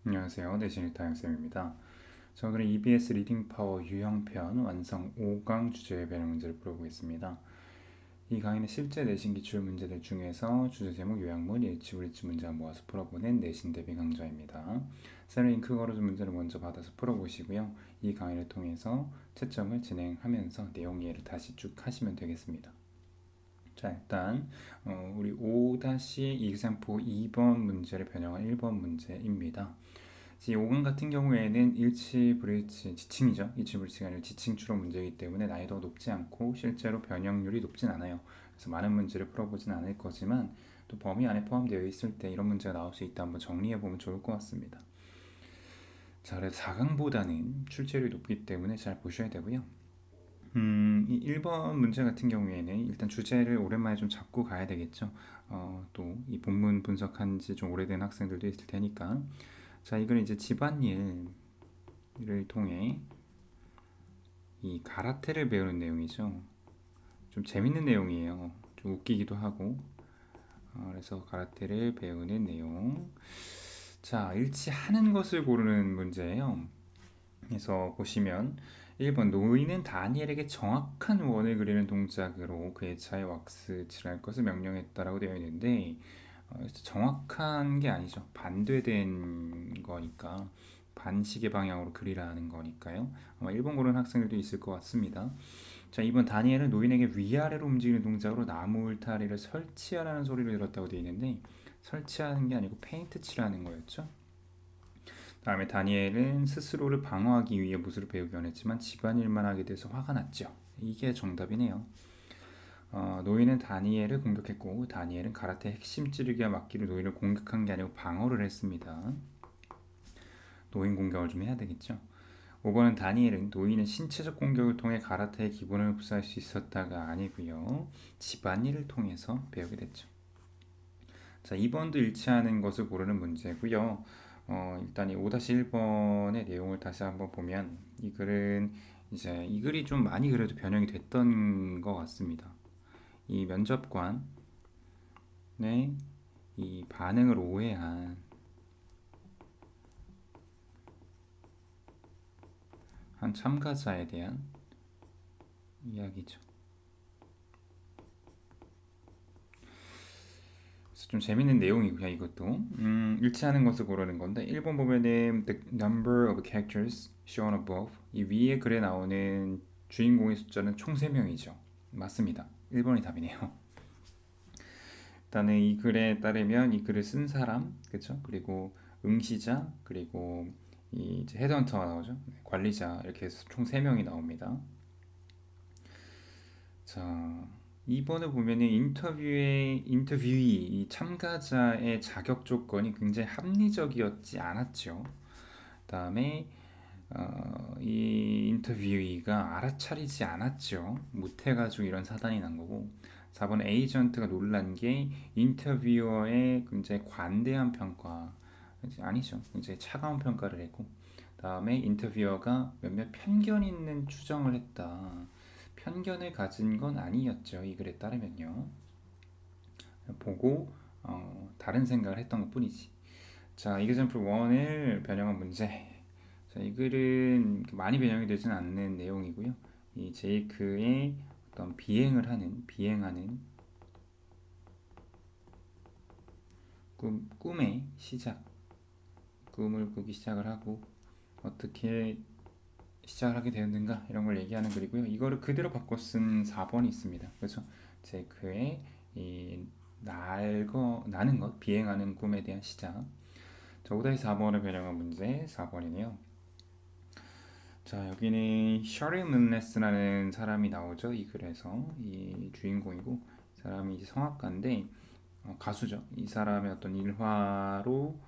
안녕하세요. 내신의 다영쌤입니다. 자, 오늘은 EBS 리딩 파워 유형편 완성 5강 주제의 변형 문제를 풀어보겠습니다. 이 강의는 실제 내신 기출 문제들 중에서 주제 제목, 요약문, 일치, 불일치 문제를 모아서 풀어보는 내신 대비 강좌입니다. 쌤은 링크 걸어준 문제를 먼저 받아서 풀어보시고요. 이 강의를 통해서 채점을 진행하면서 내용 이해를 다시 쭉 하시면 되겠습니다. 자, 일단 우리 5-example 2번 문제를 변형한 1번 문제입니다. 이 5강 같은 경우에는 일치, 불일치, 지칭이죠. 일치, 불일치가 아니라 지칭 추론 문제이기 때문에 난이도가 높지 않고 실제로 변형률이 높진 않아요. 그래서 많은 문제를 풀어보진 않을 거지만 또 범위 안에 포함되어 있을 때 이런 문제가 나올 수 있다 한번 정리해보면 좋을 것 같습니다. 자, 그래서 4강보다는 출제율이 높기 때문에 잘 보셔야 되고요. 이 1번 문제 같은 경우에는 일단 주제를 오랜만에 좀 잡고 가야 되겠죠. 또 이 본문 분석한 지 좀 오래된 학생들도 있을 테니까. 자, 이걸 이제 집안일을 통해 이 가라테를 배우는 내용이죠. 좀 재밌는 내용이에요. 좀 웃기기도 하고. 그래서 가라테를 배우는 내용. 자, 일치하는 것을 고르는 문제예요. 그래서 보시면 1번 노인은 다니엘에게 정확한 원을 그리는 동작으로 그의 차에 왁스 칠할 것을 명령했다라고 되어 있는데 정확한 게 아니죠. 반대된 거니까 반시계 방향으로 그리라는 거니까요. 아마 1번 고르는 학생들도 있을 것 같습니다. 자, 2번 다니엘은 노인에게 위아래로 움직이는 동작으로 나무 울타리를 설치하라는 소리를 들었다고 되어 있는데 설치하는 게 아니고 페인트 칠하는 거였죠. 다음에 다니엘은 스스로를 방어하기 위해 무술을 배우기 원했지만 집안일만 하게 돼서 화가 났죠. 이게 정답이네요. 노인은 다니엘을 공격했고 다니엘은 가라테 핵심 찌르기와 막기로 노인을 공격한 게 아니고 방어를 했습니다. 노인 공격을 좀 해야 되겠죠. 5번은 다니엘은 노인의 신체적 공격을 통해 가라테의 기본을 흡수할 수 있었다가 아니고요. 집안일을 통해서 배우게 됐죠. 자, 2번도 일치하는 것을 고르는 문제고요. 일단 이 5-1번의 내용을 다시 한번 보면 이 글은 이제 이 글이 좀 많이 그래도 변형이 됐던 것 같습니다. 이 면접관의 이 반응을 오해한 한 참가자에 대한 이야기죠. 그래서 좀 재밌는 내용이고요. 이것도 일치하는 것을 고르는 건데 1번 보면은 the number of characters shown above 이 위에 글에 나오는 주인공의 숫자는 총 3명이죠. 맞습니다. 1번이 답이네요. 일단은 이 글에 따르면 이 글을 쓴 사람, 그렇죠? 그리고 응시자, 그리고 이 이제 헤드헌터가 나오죠. 관리자 이렇게 해서 총 3명이 나옵니다. 자, 2번을 보면은 인터뷰이 이 참가자의 자격 조건이 굉장히 합리적이었지 않았죠. 그다음에 이 인터뷰이가 알아차리지 않았죠. 못해가지고 이런 사단이 난 거고. 4번 에이전트가 놀란 게 인터뷰어의 굉장히 관대한 평가 아니죠. 굉장히 차가운 평가를 했고 다음에 인터뷰어가 몇몇 편견 있는 추정을 했다. 편견을 가진 건 아니었죠. 이 글에 따르면요. 보고 다른 생각을 했던 것 뿐이지. 자, 이그젠플 1을 변형한 문제. 자, 이 글은 많이 변형이 되지는 않는 내용이고요. 이 제이크의 어떤 비행하는 꿈의 시작, 꿈을 꾸기 시작을 하고 어떻게 시작을 하게 되었는가 이런 걸 얘기하는 글이고요. 이거를 그대로 바꿔 쓴 4번이 있습니다. 그래서 제이크의 이 나는 것, 비행하는 꿈에 대한 시작. 자, 5-4번을 변형한 문제 4번이네요. 자, 여기는 셔리 문레스라는 사람이 나오죠. 이 글에서 이 주인공이고 사람이 이제 성악가인데 가수죠. 이 사람의 어떤 일화로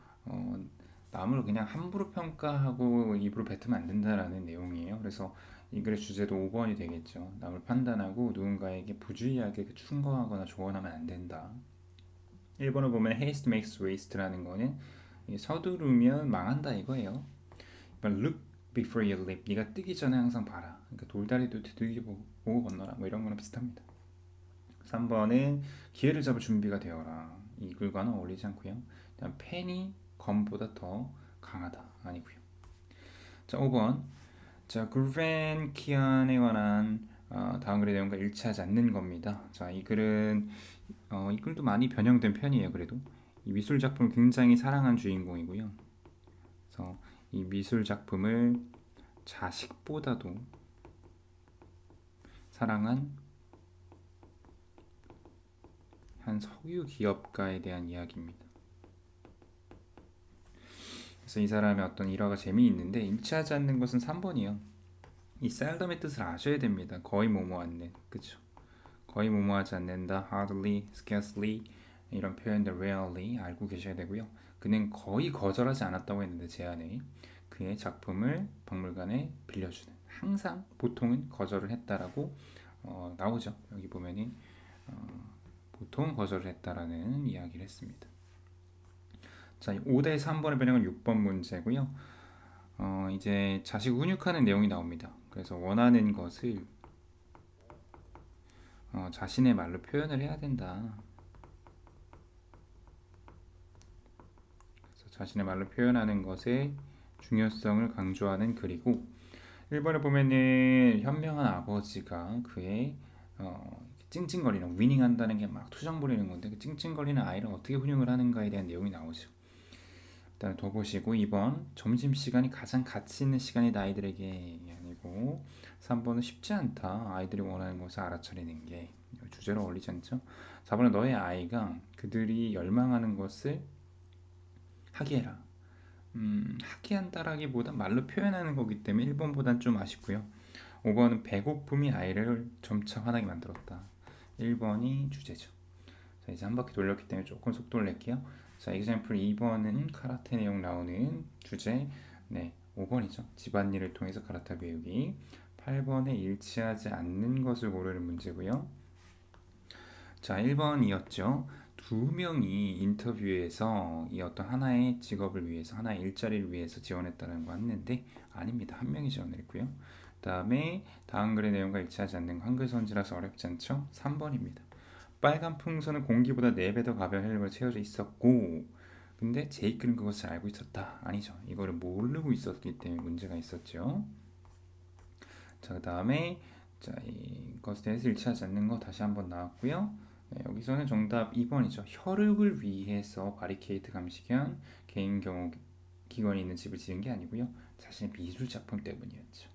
남을 그냥 함부로 평가하고 입으로 뱉으면 안 된다라는 내용이에요. 그래서 이 글의 주제도 5번이 되겠죠. 남을 판단하고 누군가에게 부주의하게 충고하거나 조언하면 안 된다. 1번을 보면 haste makes waste라는 거는 서두르면 망한다 이거예요. look before you leap. 네가 뜨기 전에 항상 봐라. 그러니까 돌다리도 두들겨 보고 건너라. 뭐 이런 거랑 비슷합니다. 3번은 기회를 잡을 준비가 되어라. 이 글과는 어울리지 않고요. 펜이 검보다 더 강하다 아니고요. 자, 5번. 자, 굴벤키안에 관한 다음 글의 내용과 일치하지 않는 겁니다. 자, 이 글은 이 글도 많이 변형된 편이에요. 그래도 이 미술 작품을 굉장히 사랑한 주인공이고요. 그래서 이 미술 작품을 자식보다도 사랑한 한 석유 기업가에 대한 이야기입니다. 그래서 이 사람의 어떤 일화가 재미있는데 일치하지 않는 것은 3번이요. 이 셀덤의 뜻을 아셔야 됩니다. 거의 뭐뭐 않는, 그쵸? 거의 뭐뭐하지 않는다, hardly, scarcely 이런 표현들 rarely 알고 계셔야 되고요. 그는 거의 거절하지 않았다고 했는데 제안에 그의 작품을 박물관에 빌려주는, 항상 보통은 거절을 했다라고 나오죠. 여기 보면은 보통 거절을 했다라는 이야기를 했습니다. 자, 5대 3번의 변형은 6번 문제고요. 이제 자식 훈육하는 내용이 나옵니다. 그래서 원하는 것을 자신의 말로 표현을 해야 된다. 그래서 자신의 말로 표현하는 것의 중요성을 강조하는 글이고 1번에 보면은 현명한 아버지가 그의 찡찡거리는 위닝한다는 게 막 투정 부리는 건데 그 찡찡거리는 아이를 어떻게 훈육을 하는가에 대한 내용이 나오죠. 일단 더 보시고 2번 점심시간이 가장 가치 있는 시간이다 아이들에게 아니고 3번은 쉽지 않다 아이들이 원하는 것을 알아차리는 게 주제로 어울리지 않죠. 4번은 너의 아이가 그들이 열망하는 것을 하게 해라. 하게 한다라기보다 말로 표현하는 거기 때문에 1번보단 좀 아쉽고요. 5번은 배고픔이 아이를 점차 화나게 만들었다. 1번이 주제죠. 자, 이제 한 바퀴 돌렸기 때문에 조금 속도를 낼게요. 자, example 2번은 카라테 내용 나오는 주제. 네, 5번이죠. 집안일을 통해서 카라테 배우기. 8번에 일치하지 않는 것을 고르는 문제고요. 자, 1번이었죠. 두 명이 인터뷰에서 이 어떤 하나의 직업을 위해서, 하나의 일자리를 위해서 지원했다는 거 했는데 아닙니다. 한 명이 지원을 했고요. 그다음에 다음 글의 내용과 일치하지 않는 한글 선지라서 어렵지 않죠? 3번입니다. 빨간 풍선은 공기보다 4배 더 가벼운 헬륨으로 채워져 있었고 근데 제이크는 그것을 알고 있었다. 아니죠. 이거를 모르고 있었기 때문에 문제가 있었죠. 자, 그 다음에 자, 이것에 대해서 일치하지 않는 거 다시 한번 나왔고요. 네, 여기서는 정답 2번이죠. 혈육을 위해서 바리케이트 감시견 개인 경호 기관이 있는 집을 지은 게 아니고요. 자신의 미술 작품 때문이었죠.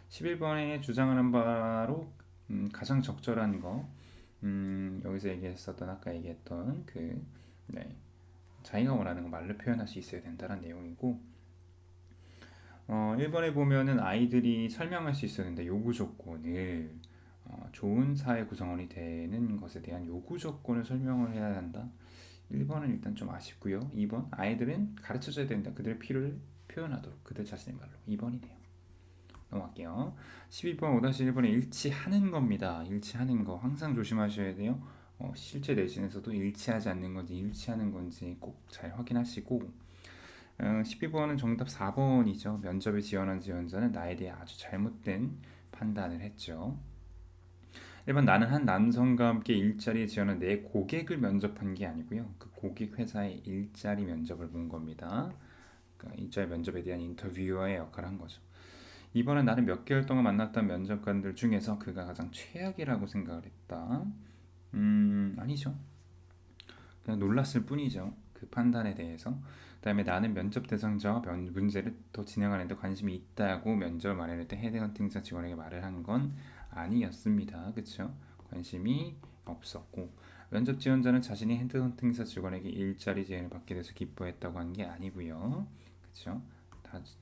11번에 주장하는 바로 가장 적절한 거 여기서 얘기했었던 아까 얘기했던 네, 자기가 원하는 거 말로 표현할 수 있어야 된다는 내용이고 1번에 보면은 아이들이 설명할 수 있어야 된다. 요구 조건을 좋은 사회 구성원이 되는 것에 대한 요구 조건을 설명을 해야 한다. 1번은 일단 좀 아쉽고요. 2번 아이들은 가르쳐줘야 된다. 그들의 필요를 표현하도록 그들 자신의 말로. 2번이네요. 넘어갈게요. 12번 5-1번에 일치하는 겁니다. 일치하는 거 항상 조심하셔야 돼요. 실제 내신에서도 일치하지 않는 건지 일치하는 건지 꼭 잘 확인하시고 12번은 정답 4번이죠. 면접에 지원한 지원자는 나에 대해 아주 잘못된 판단을 했죠. 1번 나는 한 남성과 함께 일자리에 지원한 내 고객을 면접한 게 아니고요. 그 고객 회사의 일자리 면접을 본 겁니다. 그러니까 일자리 면접에 대한 인터뷰어의 역할을 한 거죠. 2번은 나는 몇 개월 동안 만났던 면접관들 중에서 그가 가장 최악이라고 생각을 했다. 아니죠. 그냥 놀랐을 뿐이죠. 그 판단에 대해서. 그 다음에 나는 면접 대상자와 문제를 더 진행하는 데 관심이 있다고 면접을 마련할 때 헤드헌팅사 직원에게 말을 한 건 아니었습니다. 그쵸? 관심이 없었고 면접 지원자는 자신이 헤드헌팅사 직원에게 일자리 제안을 받게 돼서 기뻐했다고 한 게 아니고요. 그쵸?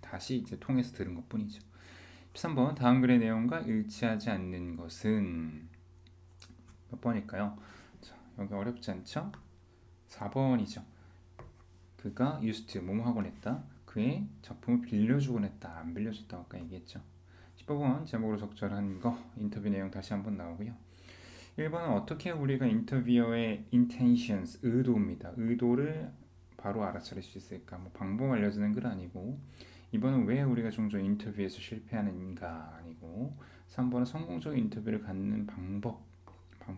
다시 이제 통해서 들은 것 뿐이죠. 13번 다음 글의 내용과 일치하지 않는 것은 몇 번일까요? 자, 여기 어렵지 않죠? 4번이죠. 그가 used to 뭐뭐 하곤 했다. 그의 작품을 빌려주곤 했다. 안 빌려줬다고 아까 얘기했죠. 15번 제목으로 적절한 거 인터뷰 내용 다시 한번 나오고요. 1번은 어떻게 우리가 인터뷰어의 intentions 의도입니다. 의도를 바로 알아차릴 수 있을까? 뭐 방법 알려주는 글 아니고 2번은 왜 우리가 종종 인터뷰에서 실패하는가 아니고 3번은 성공적인 인터뷰를 갖는 방법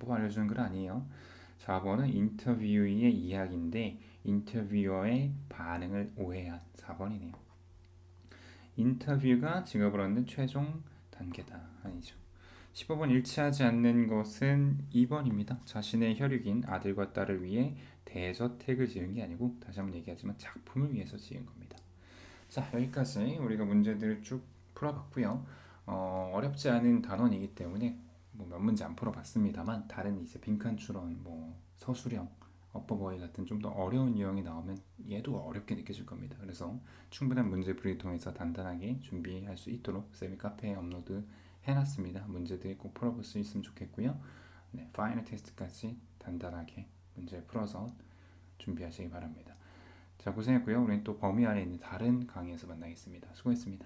알려주는 글 아니에요. 4번은 인터뷰의 이야기인데 인터뷰어의 반응을 오해한 4번이네요. 인터뷰가 직업을 얻는 최종 단계다. 아니죠. 15번 일치하지 않는 것은 2번입니다. 자신의 혈육인 아들과 딸을 위해 대저택을 지은 게 아니고 다시 한번 얘기하지만 작품을 위해서 지은 겁니다. 자, 여기까지 우리가 문제들을 쭉 풀어봤고요. 어렵지 않은 단원이기 때문에 몇 문제 안 풀어봤습니다만 다른 이제 빈칸 추론, 서술형, 어법어휘 같은 좀 더 어려운 유형이 나오면 얘도 어렵게 느껴질 겁니다. 그래서 충분한 문제풀이를 통해서 단단하게 준비할 수 있도록 쌤이 카페에 업로드 해놨습니다. 문제들 꼭 풀어볼 수 있으면 좋겠고요. 네, 파이널 테스트까지 단단하게 문제 풀어서 준비하시기 바랍니다. 자, 고생했고요. 우리는 또 범위 안에 있는 다른 강의에서 만나겠습니다. 수고했습니다.